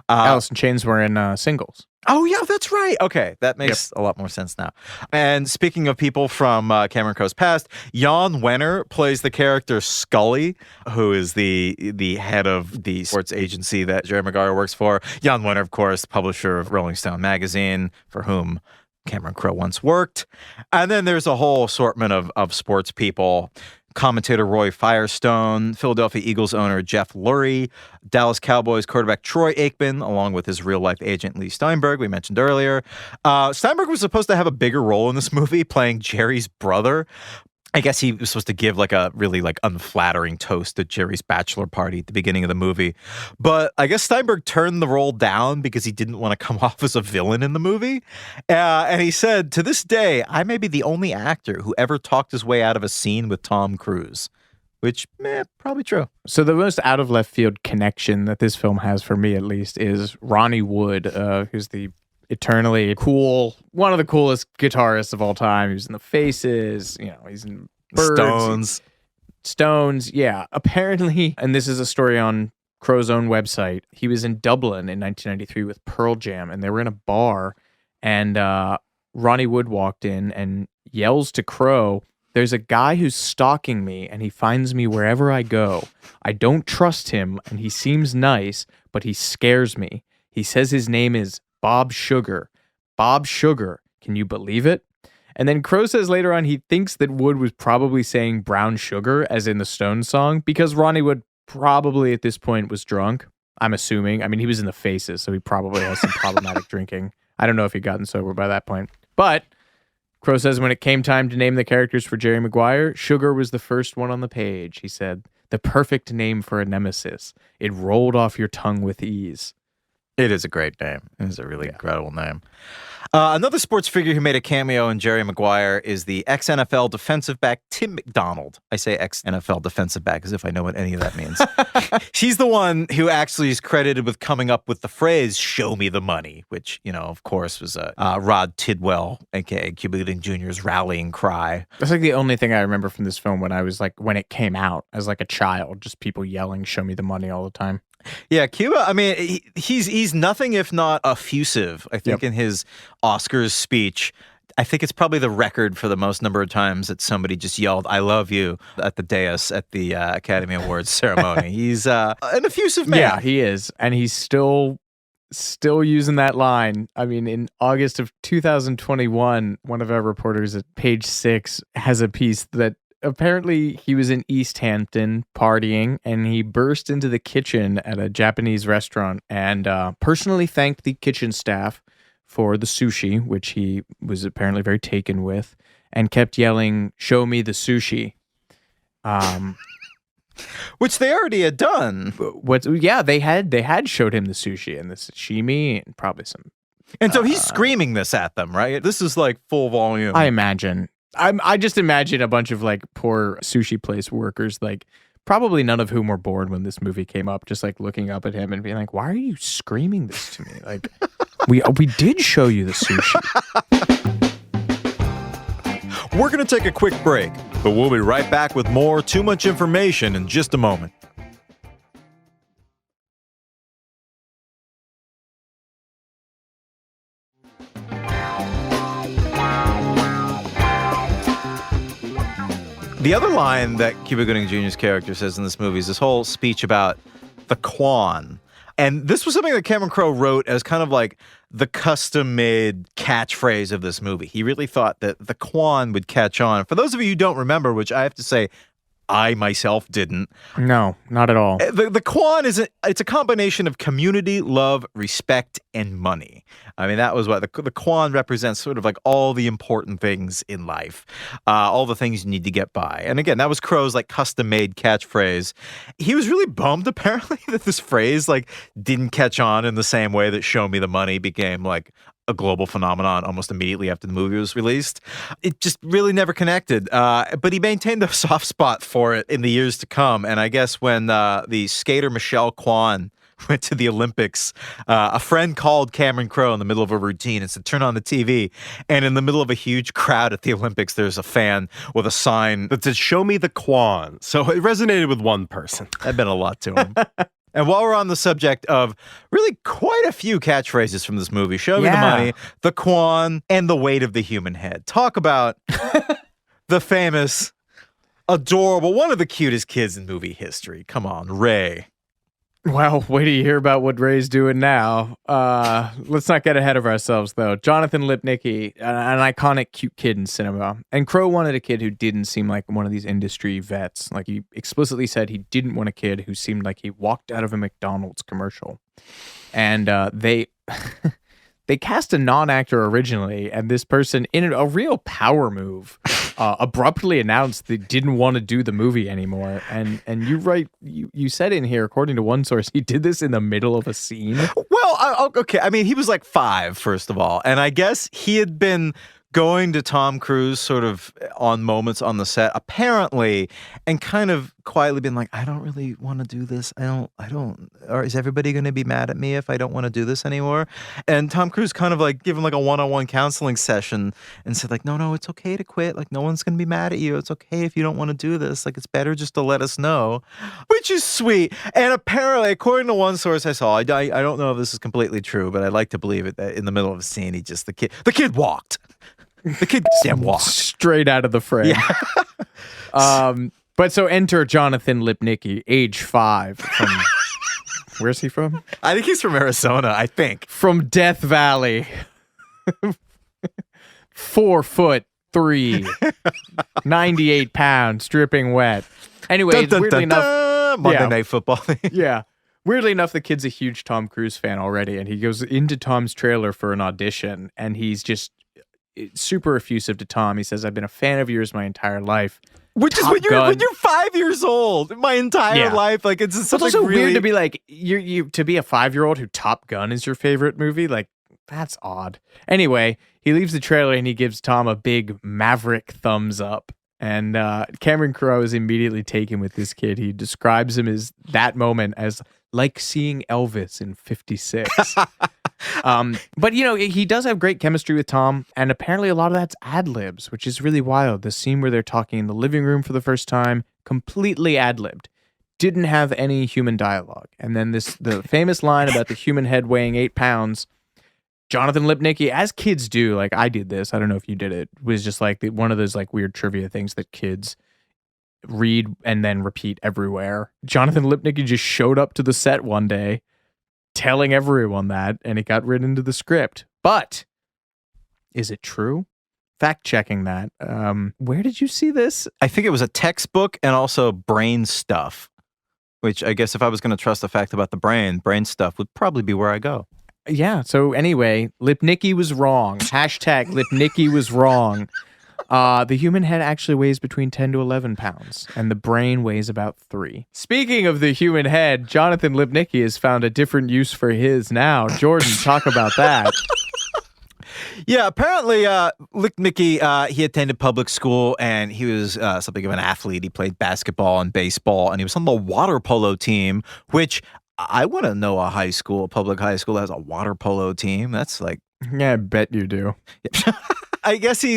Alice in Chains were in Singles. Oh, yeah, that's right. Okay, that makes a lot more sense now. And speaking of people from Cameron Crowe's past, Jan Wenner plays the character Scully, who is the head of the sports agency that Jerry Maguire works for. Jan Wenner, of course, publisher of Rolling Stone magazine, for whom Cameron Crowe once worked. And then there's a whole assortment of sports people. Commentator Roy Firestone, Philadelphia Eagles owner Jeff Lurie, Dallas Cowboys quarterback Troy Aikman, along with his real-life agent Lee Steinberg, we mentioned earlier. Steinberg was supposed to have a bigger role in this movie, playing Jerry's brother. I guess he was supposed to give a really unflattering toast at Jerry's bachelor party at the beginning of the movie. But I guess Steinberg turned the role down because he didn't want to come off as a villain in the movie. And he said, to this day, I may be the only actor who ever talked his way out of a scene with Tom Cruise. Which, probably true. So the most out of left field connection that this film has, for me at least, is Ronnie Wood, who's the eternally cool, one of the coolest guitarists of all time. He was in the Faces, he's in Birds, Stones, yeah. Apparently, and this is a story on Crowe's own website, he was in Dublin in 1993 with Pearl Jam, and they were in a bar, and Ronnie Wood walked in and yells to Crowe, there's a guy who's stalking me, and he finds me wherever I go. I don't trust him, and he seems nice, but he scares me. He says his name is Bob Sugar. Bob Sugar. Can you believe it? And then Crowe says later on he thinks that Wood was probably saying brown sugar, as in the Stones song, because Ronnie Wood probably at this point was drunk. I'm assuming. I mean, he was in the Faces, so he probably has some problematic drinking. I don't know if he'd gotten sober by that point. But Crowe says when it came time to name the characters for Jerry Maguire, Sugar was the first one on the page. He said, the perfect name for a nemesis. It rolled off your tongue with ease. It is a great name. It is a really incredible name. Another sports figure who made a cameo in Jerry Maguire is the ex-NFL defensive back Tim McDonald. I say ex-NFL defensive back as if I know what any of that means. She's the one who actually is credited with coming up with the phrase, show me the money, which, of course, was Rod Tidwell, a.k.a. Cuba Gooding Jr.'s rallying cry. That's the only thing I remember from this film when it came out as a child, just people yelling, show me the money all the time. Yeah, Cuba, I mean, he's nothing if not effusive. I think in his Oscars speech, I think it's probably the record for the most number of times that somebody just yelled, "I love you" at the dais at the Academy Awards ceremony. He's an effusive man. Yeah, he is. And he's still using that line. I mean, in August of 2021, one of our reporters at Page 6 has a piece that apparently he was in East Hampton partying, and he burst into the kitchen at a Japanese restaurant and personally thanked the kitchen staff for the sushi, which he was apparently very taken with, and kept yelling, "Show me the sushi." Which they already had done. They had showed him the sushi and the sashimi and probably some. And so he's screaming this at them, right? This is like full volume. I imagine. I just imagine a bunch of like poor sushi place workers, like probably none of whom were born when this movie came up, just like looking up at him and being like, "Why are you screaming this to me? Like, we did show you the sushi." We're going to take a quick break, but we'll be right back with more Too Much Information in just a moment. The other line that Cuba Gooding Jr.'s character says in this movie is this whole speech about the Quan. And this was something that Cameron Crowe wrote as kind of like the custom-made catchphrase of this movie. He really thought that the Quan would catch on. For those of you who don't remember, which I have to say, I myself didn't. No, not at all. The Quan it's a combination of community, love, respect, and money. I mean, that was what the Quan represents, sort of like all the important things in life, all the things you need to get by. And again, that was Crowe's like custom-made catchphrase. He was really bummed apparently that this phrase like didn't catch on in the same way that "Show Me the Money" became like a global phenomenon almost immediately after the movie was released. It just really never connected. But he maintained a soft spot for it in the years to come. And I guess when the skater Michelle Kwan went to the Olympics, a friend called Cameron Crowe in the middle of a routine and said, "Turn on the TV." And in the middle of a huge crowd at the Olympics, there's a fan with a sign that said, "Show me the Quan." So it resonated with one person. That meant a lot to him. And while we're on the subject of really quite a few catchphrases from this movie, "Show me the money," the Quan, and "the weight of the human head." Talk about the famous, adorable, one of the cutest kids in movie history. Come on, Ray. Well, wait till you hear about what Ray's doing now. Let's not get ahead of ourselves, though. Jonathan Lipnicki, an iconic cute kid in cinema. And Crowe wanted a kid who didn't seem like one of these industry vets. Like, he explicitly said he didn't want a kid who seemed like he walked out of a McDonald's commercial. And they cast a non-actor originally, and this person, in a real power move, abruptly announced they didn't want to do the movie anymore. And you said in here, according to one source, he did this in the middle of a scene. Well, okay. I mean, he was like 5, first of all. And I guess he had been going to Tom Cruise sort of on moments on the set, apparently, and kind of quietly been like, "I don't really want to do this. I don't, or is everybody going to be mad at me if I don't want to do this anymore?" And Tom Cruise kind of like gave him like a one-on-one counseling session and said like, no, it's okay to quit. Like, no one's going to be mad at you. It's okay if you don't want to do this. Like, it's better just to let us know, which is sweet. And apparently, according to one source I saw, I don't know if this is completely true, but I'd like to believe it, that in the middle of a scene, the kid walked. The kid walked straight out of the frame. Yeah. But so enter Jonathan Lipnicki, age 5. Where's he from? I think he's from Arizona, I think. From Death Valley. 4'3", 98 pounds, dripping wet. Anyway, weirdly enough, Monday Night Football. Yeah. Weirdly enough, the kid's a huge Tom Cruise fan already, and he goes into Tom's trailer for an audition, and he's just super effusive to Tom. He says, "I've been a fan of yours my entire life." Which is when you're 5 years old. My entire life, like it's something also really weird to be like you to be a 5-year-old who Top Gun is your favorite movie. Like, that's odd. Anyway, he leaves the trailer and he gives Tom a big maverick thumbs up. And Cameron Crowe is immediately taken with this kid. He describes him as that moment as like seeing Elvis in 56. But, he does have great chemistry with Tom, and apparently a lot of that's ad-libs, which is really wild. The scene where they're talking in the living room for the first time, completely ad-libbed. didn't have any human dialogue. And then the famous line about the human head weighing 8 pounds, Jonathan Lipnicki, as kids do, like I did this, I don't know if you did it, was just like one of those like weird trivia things that kids read and then repeat everywhere. Jonathan Lipnicki just showed up to the set one day telling everyone that, and it got written into the script. But is it true? Fact checking that. Where did you see this? I think it was a textbook and also Brain Stuff, which I guess if I was going to trust the fact about the Brain Stuff would probably be where I go. Yeah. So anyway, Lipnicki was wrong. Hashtag Lipnicki was wrong. The human head actually weighs between 10 to 11 pounds, and the brain weighs about 3. Speaking of the human head, Jonathan Lipnicki has found a different use for his now. Jordan, talk about that. Yeah, apparently Lipnicki, he attended public school, and he was something of an athlete. He played basketball and baseball, and he was on the water polo team, which I want to know a public high school that has a water polo team. That's like... Yeah, I bet you do. I guess he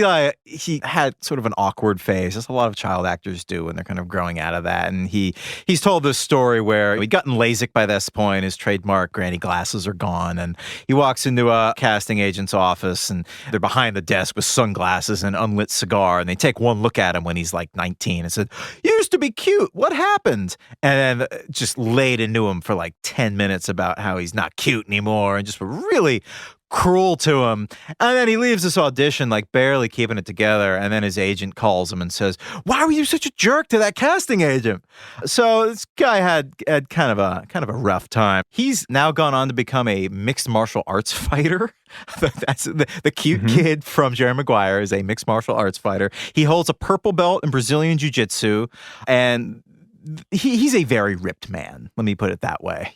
had sort of an awkward phase, as a lot of child actors do when they're kind of growing out of that. And he's told this story where he'd gotten LASIK by this point. His trademark granny glasses are gone. And he walks into a casting agent's office, and they're behind the desk with sunglasses and unlit cigar. And they take one look at him when he's like 19 and said, "You used to be cute. What happened?" And then just laid into him for like 10 minutes about how he's not cute anymore, and just really cruel to him. And then he leaves this audition like barely keeping it together, and then his agent calls him and says, "Why were you such a jerk to that casting agent?" So this guy had kind of a rough time. He's now gone on to become a mixed martial arts fighter. That's the cute kid from Jerry Maguire is a mixed martial arts fighter. He holds a purple belt in Brazilian jiu-jitsu, and he's a very ripped man. Let me put it that way.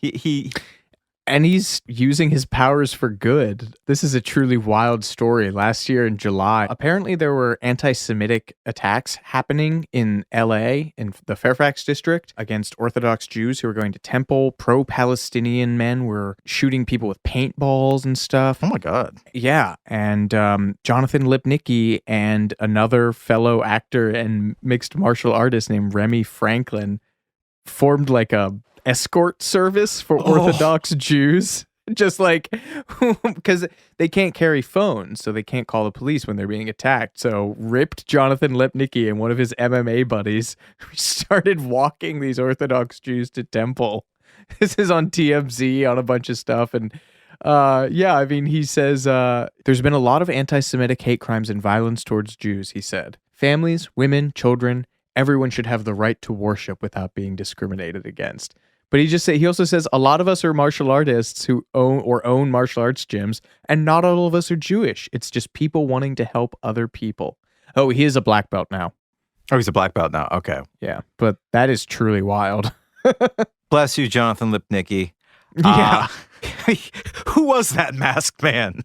And he's using his powers for good. This is a truly wild story. Last year in July, apparently there were anti-Semitic attacks happening in LA, in the Fairfax district, against Orthodox Jews who were going to temple. Pro-Palestinian men were shooting people with paintballs and stuff. Oh my God. Yeah. And Jonathan Lipnicki and another fellow actor and mixed martial artist named Remy Franklin formed like a escort service for Orthodox Jews, just like because they can't carry phones, so they can't call the police when they're being attacked. So ripped Jonathan Lipnicki and one of his MMA buddies started walking these Orthodox Jews to temple. This is on TMZ, on a bunch of stuff. And yeah, I mean, he says there's been a lot of anti-Semitic hate crimes and violence towards Jews, he said. Families, women, children, everyone should have the right to worship without being discriminated against. But he also says a lot of us are martial artists who own martial arts gyms, and not all of us are Jewish. It's just people wanting to help other people. Oh, he is a black belt now. Oh, he's a black belt now. Okay. Yeah, but that is truly wild. Bless you, Jonathan Lipnicki. Yeah. Who was that masked man?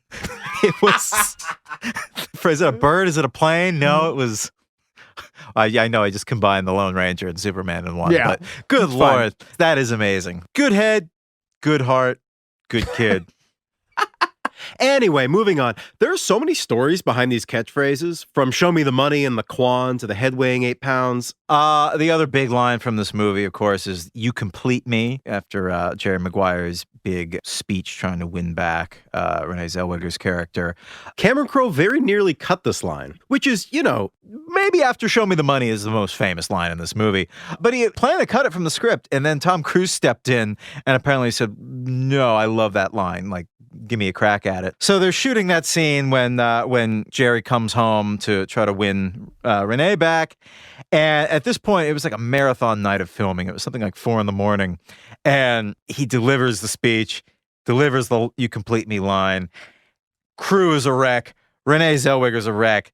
It was... Is it a bird? Is it a plane? No, it was... I know I just combined the Lone Ranger and Superman in one, but good Lord, that is amazing. Good head, good heart, good kid. Anyway, moving on. There are so many stories behind these catchphrases, from "show me the money" and the Quan to the head weighing 8 pounds. The other big line from this movie, of course, is "you complete me," after Jerry Maguire's big speech trying to win back Renee Zellweger's character. Cameron Crowe very nearly cut this line, which is, maybe after "show me the money" is the most famous line in this movie. But he planned to cut it from the script, and then Tom Cruise stepped in and apparently said, "No, I love that line. Like, give me a crack at it." So they're shooting that scene when Jerry comes home to try to win Renee back. And at this point, it was like a marathon night of filming. It was something like 4 a.m. And he delivers the speech, delivers the "you complete me" line. Crew is a wreck. Renee Zellweger's a wreck.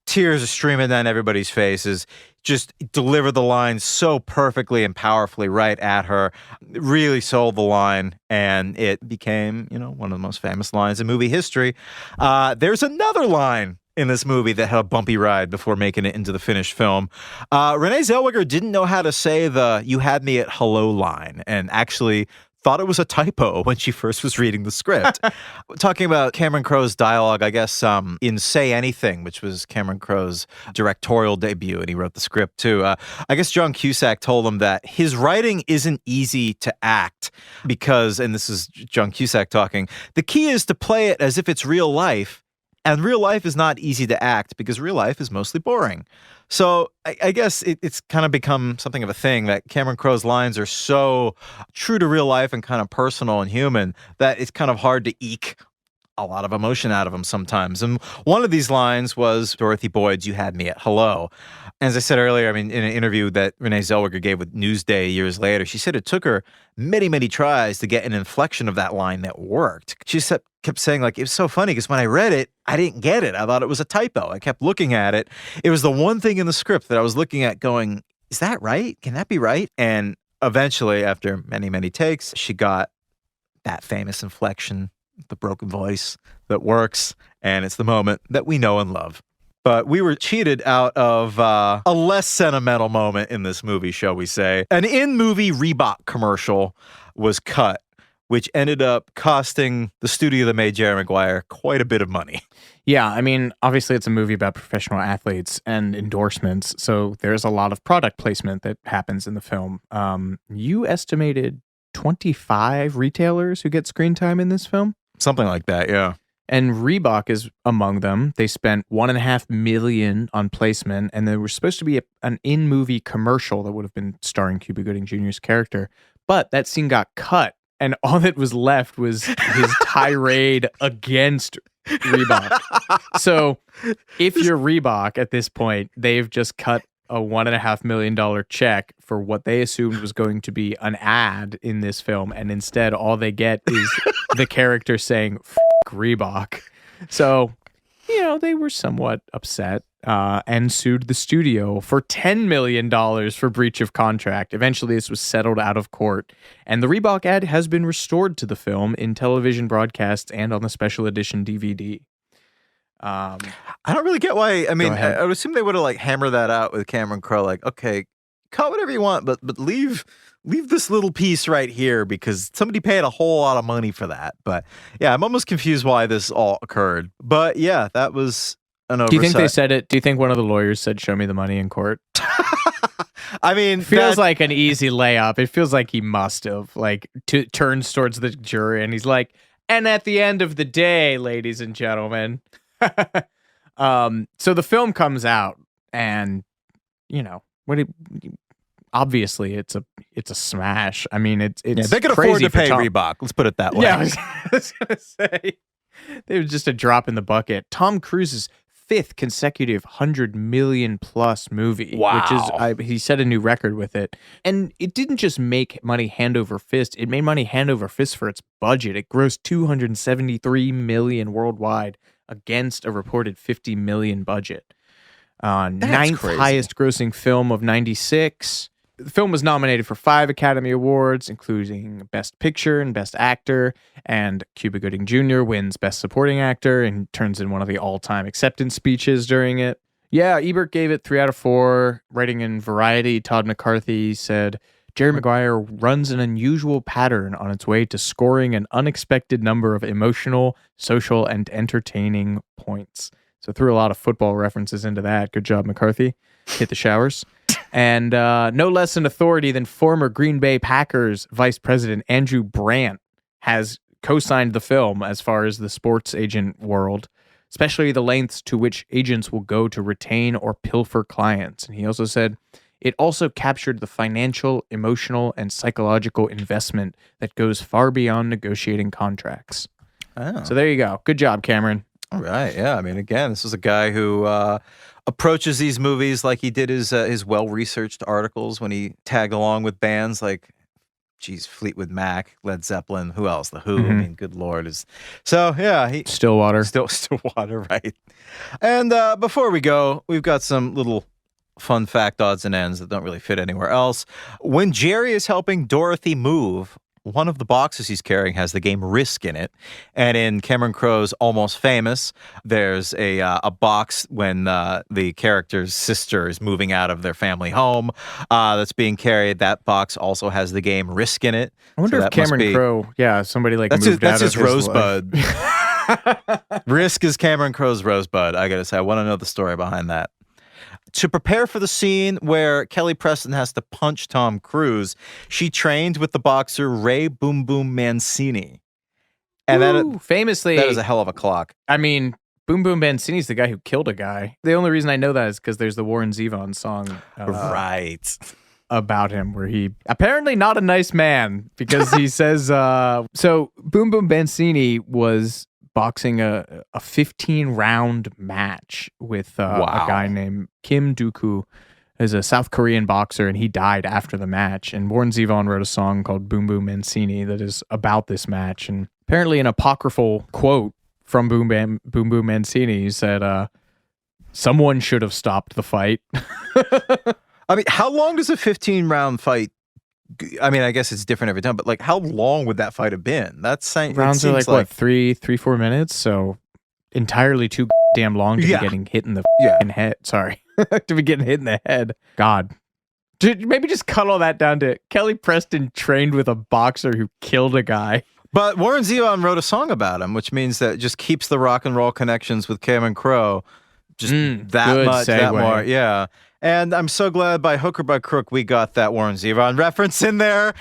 Tears are streaming down everybody's faces. Just delivered the line so perfectly and powerfully right at her. Really sold the line, and it became, one of the most famous lines in movie history. There's another line in this movie that had a bumpy ride before making it into the finished film. Renee Zellweger didn't know how to say the "you had me at hello" line, and actually thought it was a typo when she first was reading the script. Talking about Cameron Crowe's dialogue, I guess in Say Anything, which was Cameron Crowe's directorial debut, and he wrote the script too. I guess John Cusack told him that his writing isn't easy to act because, and this is John Cusack talking, the key is to play it as if it's real life. And real life is not easy to act because real life is mostly boring. So I guess it's kind of become something of a thing that Cameron Crowe's lines are so true to real life and kind of personal and human that it's kind of hard to eke a lot of emotion out of him sometimes. And one of these lines was Dorothy Boyd's "You Had Me at Hello." As I said earlier, I mean, in an interview that Renee Zellweger gave with Newsday years later, she said it took her many, many tries to get an inflection of that line that worked. She kept saying, like, it was so funny because when I read it, I didn't get it. I thought it was a typo. I kept looking at it. It was the one thing in the script that I was looking at going, is that right? Can that be right? And eventually, after many, many takes, she got that famous inflection, the broken voice that works. And it's the moment that we know and love. But we were cheated out of a less sentimental moment in this movie, shall we say. An in-movie Reebok commercial was cut, which ended up costing the studio that made Jerry Maguire quite a bit of money. Yeah, I mean, obviously it's a movie about professional athletes and endorsements, so there's a lot of product placement that happens in the film. You estimated 25 retailers who get screen time in this film? Something like that, yeah. And Reebok is among them. They spent $1.5 million on placement, and there was supposed to be an in-movie commercial that would have been starring Cuba Gooding Jr.'s character, but that scene got cut, and all that was left was his tirade against Reebok. So if you're Reebok at this point, they've just cut a $1.5 million check for what they assumed was going to be an ad in this film, and instead all they get is the character saying "F*** Reebok." So, you know, they were somewhat upset and sued the studio for $10 million for breach of contract. Eventually, this was settled out of court, and the Reebok ad has been restored to the film in television broadcasts and on the special edition DVD. I don't really get why. I mean, I would assume they would have like hammered that out with Cameron Crowe. Like, okay, cut whatever you want, but leave this little piece right here because somebody paid a whole lot of money for that. But yeah, I'm almost confused why this all occurred. But yeah, that was an oversight. Do you think they said it? Do you think one of the lawyers said, "Show me the money" in court? I mean, feels like an easy layup. It feels like he must have turns towards the jury and he's like, "And at the end of the day, ladies and gentlemen." So the film comes out, and you know obviously it's a smash. I mean, it's they could afford to pay Reebok. Let's put it that way. Yeah, I was gonna say they were just a drop in the bucket. Tom Cruise's 5th consecutive $100 million plus movie, wow. which is he set a new record with it, and it didn't just make money hand over fist. It made money hand over fist for its budget. It grossed $273 million worldwide, against a reported $50 million budget. Ninth crazy. Highest grossing film of 96. The film was nominated for 5 Academy Awards, including Best Picture and Best Actor, and Cuba Gooding Jr. wins Best Supporting Actor and turns in one of the all-time acceptance speeches during it. Yeah, Ebert gave it 3 out of 4. Writing in Variety, Todd McCarthy said, Jerry Maguire runs an unusual pattern on its way to scoring an unexpected number of emotional, social, and entertaining points. So threw a lot of football references into that. Good job, McCarthy. Hit the showers. And no less an authority than former Green Bay Packers Vice President Andrew Brandt has co-signed the film as far as the sports agent world, especially the lengths to which agents will go to retain or pilfer clients. And he also said, it also captured the financial, emotional, and psychological investment that goes far beyond negotiating contracts. Oh. So there you go. Good job, Cameron. All right. Yeah. I mean, again, this is a guy who approaches these movies like he did his well-researched articles when he tagged along with bands like, Fleetwood Mac, Led Zeppelin, who else? The Who. I mean, good Lord. So, yeah. Stillwater. Stillwater, right. And before we go, we've got some little fun fact odds and ends that don't really fit anywhere else. When Jerry is helping Dorothy move, one of the boxes he's carrying has the game Risk in it. And in Cameron Crowe's Almost Famous, there's a box when the character's sister is moving out of their family home that's being carried. That box also has the game Risk in it. I wonder if Cameron Crowe, somebody moved out of his Rosebud. Risk is Cameron Crowe's Rosebud. I gotta say, I want to know the story behind that. To prepare for the scene where Kelly Preston has to punch Tom Cruise, she trained with the boxer Ray Boom Boom Mancini. And famously, that is a hell of a clock. I mean, Boom Boom Mancini's the guy who killed a guy. The only reason I know that is because there's the Warren Zevon song. Right. About him, where he apparently not a nice man, because he says, so Boom Boom Mancini was boxing a 15-round match with a guy named Kim Dooku, who's a South Korean boxer, and he died after the match. And Warren Zevon wrote a song called Boom Boom Mancini that is about this match. And apparently an apocryphal quote from Boom Boom Mancini said, someone should have stopped the fight. I mean, how long does a 15-round fight? I mean, I guess it's different every time, but like, how long would that fight have been? That's rounds are like what, 4 minutes? So entirely too damn long to be getting hit in the head. Sorry, to be getting hit in the head. God, maybe just cut all that down to Kelly Preston trained with a boxer who killed a guy. But Warren Zevon wrote a song about him, which means that it just keeps the rock and roll connections with Cameron Crowe just that much, that more, yeah. And I'm so glad by hook or by crook we got that Warren Zevon reference in there.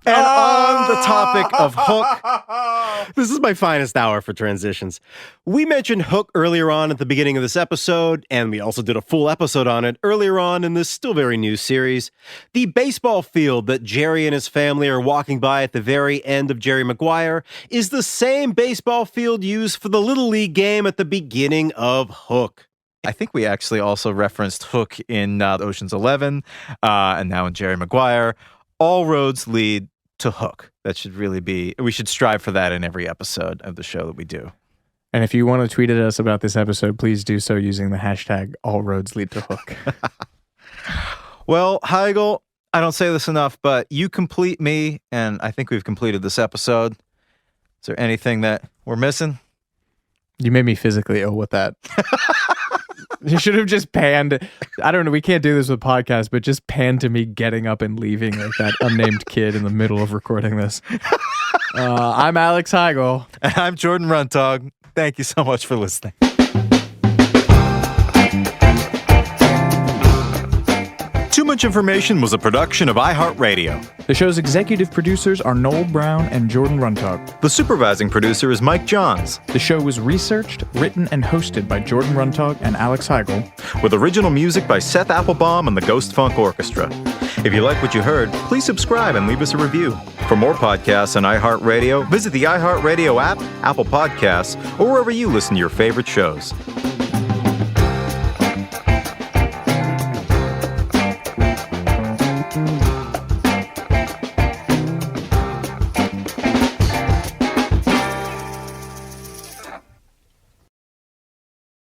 And on the topic of Hook, this is my finest hour for transitions. We mentioned Hook earlier on at the beginning of this episode, and we also did a full episode on it earlier on in this still very new series. The baseball field that Jerry and his family are walking by at the very end of Jerry Maguire is the same baseball field used for the Little League game at the beginning of Hook. I think we actually also referenced Hook in Ocean's 11 and now in Jerry Maguire. All roads lead to Hook. That should really be, we should strive for that in every episode of the show that we do. And if you want to tweet at us about this episode, please do so using the hashtag All Roads Lead to Hook. Well, Heigl, I don't say this enough, but you complete me, and I think we've completed this episode. Is there anything that we're missing? You made me physically ill with that. You should have just panned. I don't know. We can't do this with podcasts, but just pan to me getting up and leaving like that unnamed kid in the middle of recording this. I'm Alex Heigl. And I'm Jordan Runtagh. Thank you so much for listening. Too Much Information was a production of iHeartRadio. The show's executive producers are Noel Brown and Jordan Runtagh. The supervising producer is Mike Johns. The show was researched, written, and hosted by Jordan Runtagh and Alex Heigl. With original music by Seth Applebaum and the Ghost Funk Orchestra. If you like what you heard, please subscribe and leave us a review. For more podcasts on iHeartRadio, visit the iHeartRadio app, Apple Podcasts, or wherever you listen to your favorite shows.